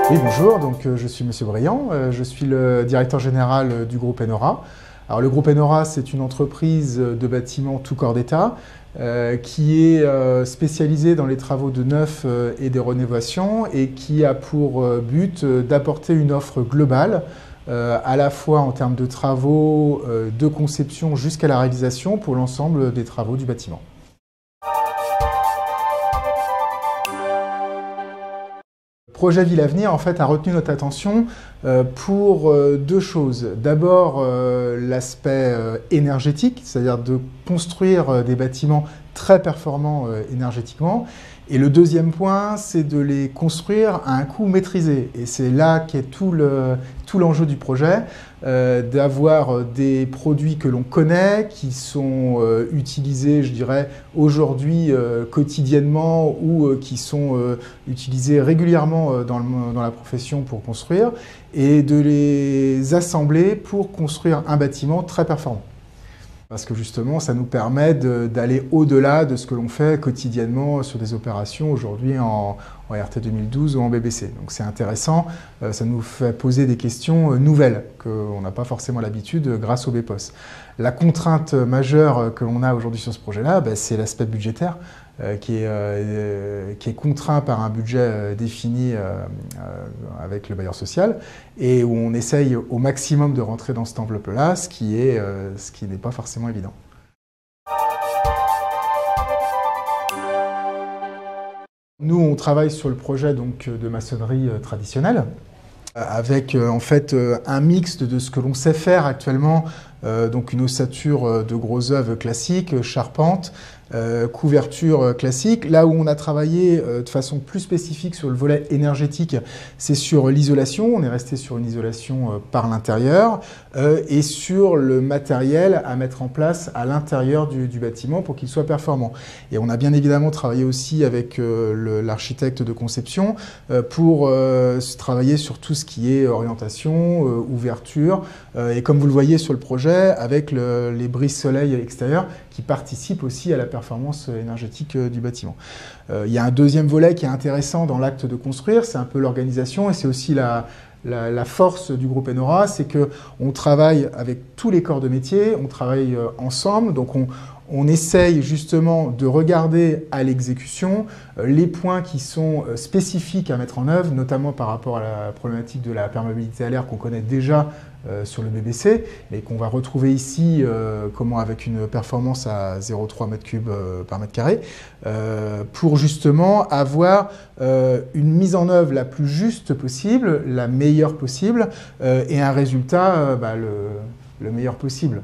Oui, bonjour, donc je suis Monsieur Briand, je suis le directeur général du groupe Enora. Alors le groupe Enora, c'est une entreprise de bâtiments tout corps d'État qui est spécialisée dans les travaux de neuf et des rénovations et qui a pour but d'apporter une offre globale à la fois en termes de travaux de conception jusqu'à la réalisation pour l'ensemble des travaux du bâtiment. Le projet Ville à venir en fait, a retenu notre attention pour deux choses. D'abord, l'aspect énergétique, c'est-à-dire de construire des bâtiments très performants énergétiquement. Et le deuxième point, c'est de les construire à un coût maîtrisé. Et c'est là qu'est tout l'enjeu du projet, d'avoir des produits que l'on connaît, qui sont utilisés, je dirais, aujourd'hui quotidiennement ou qui sont utilisés régulièrement dans la profession pour construire, et de les assembler pour construire un bâtiment très performant. Parce que justement, ça nous permet d'aller au-delà de ce que l'on fait quotidiennement sur des opérations aujourd'hui en RT 2012 ou en BBC. Donc c'est intéressant, ça nous fait poser des questions nouvelles qu'on n'a pas forcément l'habitude grâce au BPOS. La contrainte majeure que l'on a aujourd'hui sur ce projet-là, c'est l'aspect budgétaire qui est contraint par un budget défini avec le bailleur social et où on essaye au maximum de rentrer dans cette enveloppe-là, ce qui n'est pas forcément évident. Nous, on travaille sur le projet donc, de maçonnerie traditionnelle, avec en fait un mix de ce que l'on sait faire actuellement, donc une ossature de gros œuvres classique, charpente, couverture classique. Là où on a travaillé de façon plus spécifique sur le volet énergétique, c'est sur l'isolation. On est resté sur une isolation par l'intérieur et sur le matériel à mettre en place à l'intérieur du bâtiment pour qu'il soit performant. Et on a bien évidemment travaillé aussi avec l'architecte de conception pour travailler sur tout ce qui est orientation, ouverture et comme vous le voyez sur le projet, avec les brise-soleil extérieurs qui participent aussi à la performance énergétique du bâtiment. Il y a un deuxième volet qui est intéressant dans l'acte de construire, c'est un peu l'organisation et c'est aussi la force du groupe Enora, c'est qu'on travaille avec tous les corps de métier, on travaille ensemble, donc on essaye justement de regarder à l'exécution les points qui sont spécifiques à mettre en œuvre, notamment par rapport à la problématique de la perméabilité à l'air qu'on connaît déjà sur le BBC, mais qu'on va retrouver ici comment avec une performance à 0,3 m3 par mètre carré, pour justement avoir une mise en œuvre la plus juste possible, la meilleure possible, et un résultat le meilleur possible.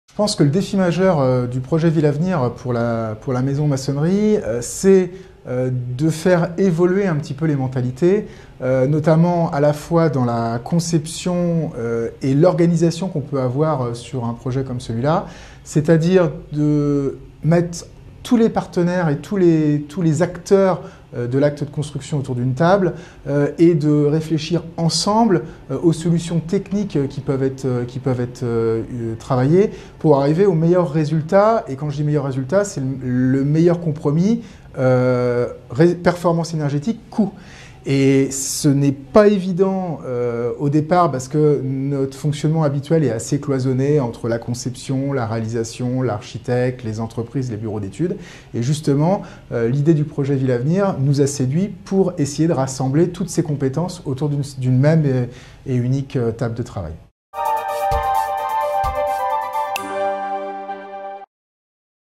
Je pense que le défi majeur du projet Ville à venir pour la maison maçonnerie, c'est de faire évoluer un petit peu les mentalités, notamment à la fois dans la conception et l'organisation qu'on peut avoir sur un projet comme celui-là, c'est-à-dire de mettre tous les partenaires et tous les acteurs de l'acte de construction autour d'une table et de réfléchir ensemble aux solutions techniques qui peuvent être travaillées pour arriver au meilleur résultat. Et quand je dis meilleur résultat, c'est le meilleur compromis, performance énergétique, coût. Et ce n'est pas évident au départ parce que notre fonctionnement habituel est assez cloisonné entre la conception, la réalisation, l'architecte, les entreprises, les bureaux d'études. Et justement, l'idée du projet Ville à venir nous a séduit pour essayer de rassembler toutes ces compétences autour d'une même et unique table de travail.